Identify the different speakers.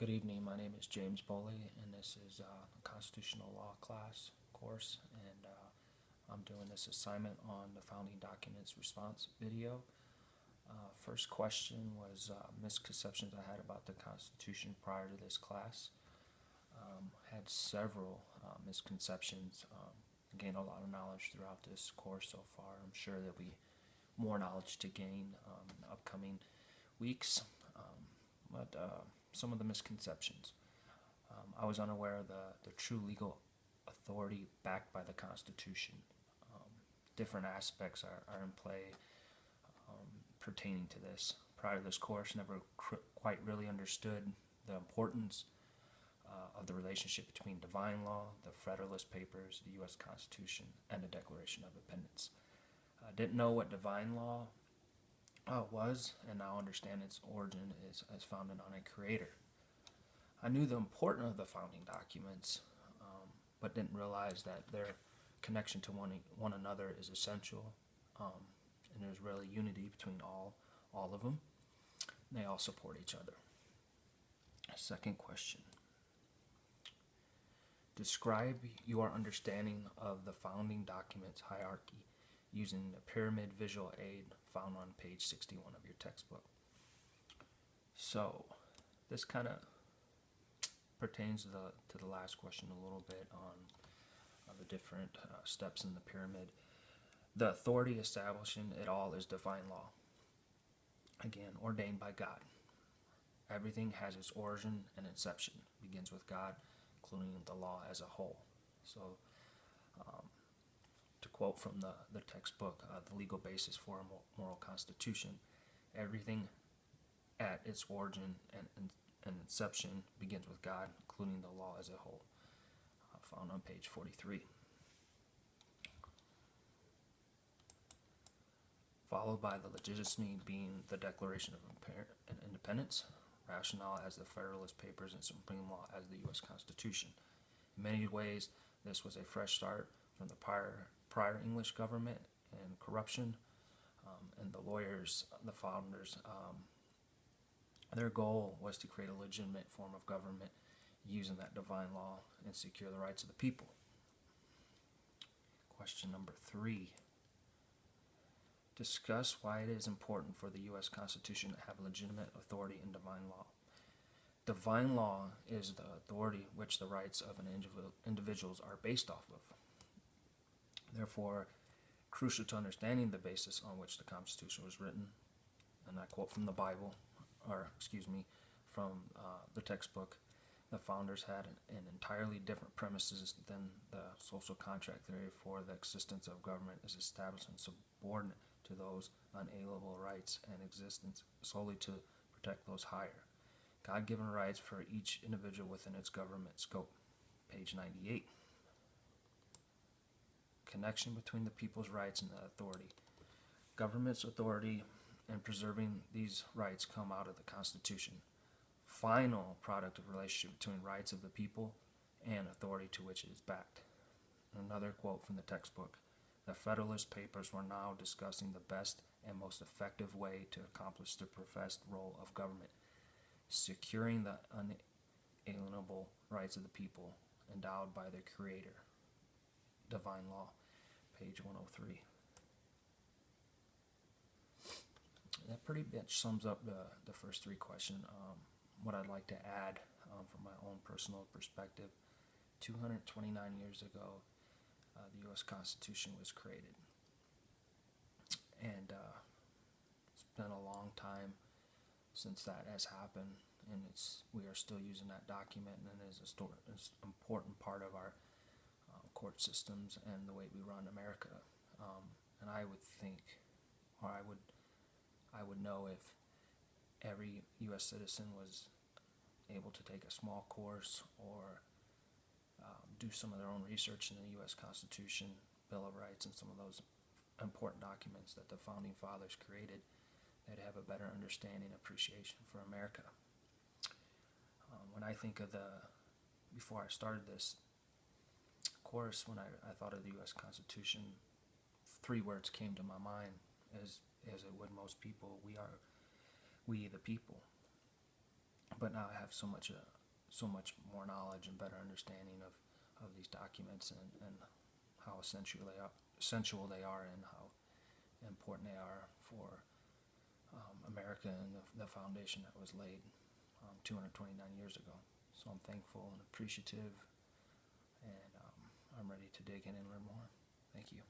Speaker 1: Good evening. My name is James Boley, and this is a constitutional law class course, and I'm doing this assignment on the founding documents response video. First question was misconceptions I had about the Constitution prior to this class. Had several misconceptions. Gained a lot of knowledge throughout this course so far. I'm sure there'll be more knowledge to gain in the upcoming weeks. But some of the misconceptions. I was unaware of the true legal authority backed by the Constitution. Different aspects are in play pertaining to this. Prior to this course, never quite really understood the importance of the relationship between divine law, the Federalist Papers, the U.S. Constitution, and the Declaration of Independence. I didn't know what divine law was, and now understand its origin is founded on a creator. I knew the importance of the founding documents, but didn't realize that their connection to one another is essential, and there's really unity between all of them. They all support each other. Second question. Describe your understanding of the founding documents hierarchy using the pyramid visual aid found on page 61 of your textbook. So this kind of pertains to the last question a little bit on the different steps in the pyramid. The authority establishing it all is divine law, again ordained by God. Everything has its origin and inception, begins with God, including the law as a whole. So to quote from the textbook, the legal basis for a moral constitution, everything at its origin and inception begins with God, including the law as a whole, found on page 43. Followed by the legitimacy being the Declaration of Independence, rationale as the Federalist Papers, and supreme law as the U.S. Constitution. In many ways, this was a fresh start from the prior English government and corruption, and the lawyers, the founders, their goal was to create a legitimate form of government using that divine law and secure the rights of the people. Question number 3. Discuss why it is important for the U.S. Constitution to have legitimate authority in divine law. Divine law is the authority which the rights of an individuals are based off of. Therefore, crucial to understanding the basis on which the Constitution was written, and I quote from the Bible, from the textbook, the founders had an entirely different premises than the social contract theory, for the existence of government is established and subordinate to those unalienable rights and existence solely to protect those higher. God-given rights for each individual within its government scope. Page 98. Connection between the people's rights and the authority. Government's authority and preserving these rights come out of the Constitution. Final product of relationship between rights of the people and authority to which it is backed. Another quote from the textbook. The Federalist Papers were now discussing the best and most effective way to accomplish the professed role of government, securing the unalienable rights of the people endowed by their Creator. Divine law, page 103. That pretty much sums up the first 3 questions. What I'd like to add from my own personal perspective, 229 years ago, the U.S. Constitution was created. And it's been a long time since that has happened, and we are still using that document, and it is an important part of our court systems and the way we run America. And I would think, or I would know if every U.S. citizen was able to take a small course or do some of their own research in the U.S. Constitution, Bill of Rights, and some of those important documents that the Founding Fathers created, they'd have a better understanding and appreciation for America. When I think of before I started this course, when I thought of the U.S. Constitution, 3 words came to my mind, as it would most people. We the people. but now I have so much more knowledge and better understanding of these documents and how essential they are and how important they are for America and the foundation that was laid 229 years ago. So I'm thankful and appreciative, and I'm ready to dig in and learn more. Thank you.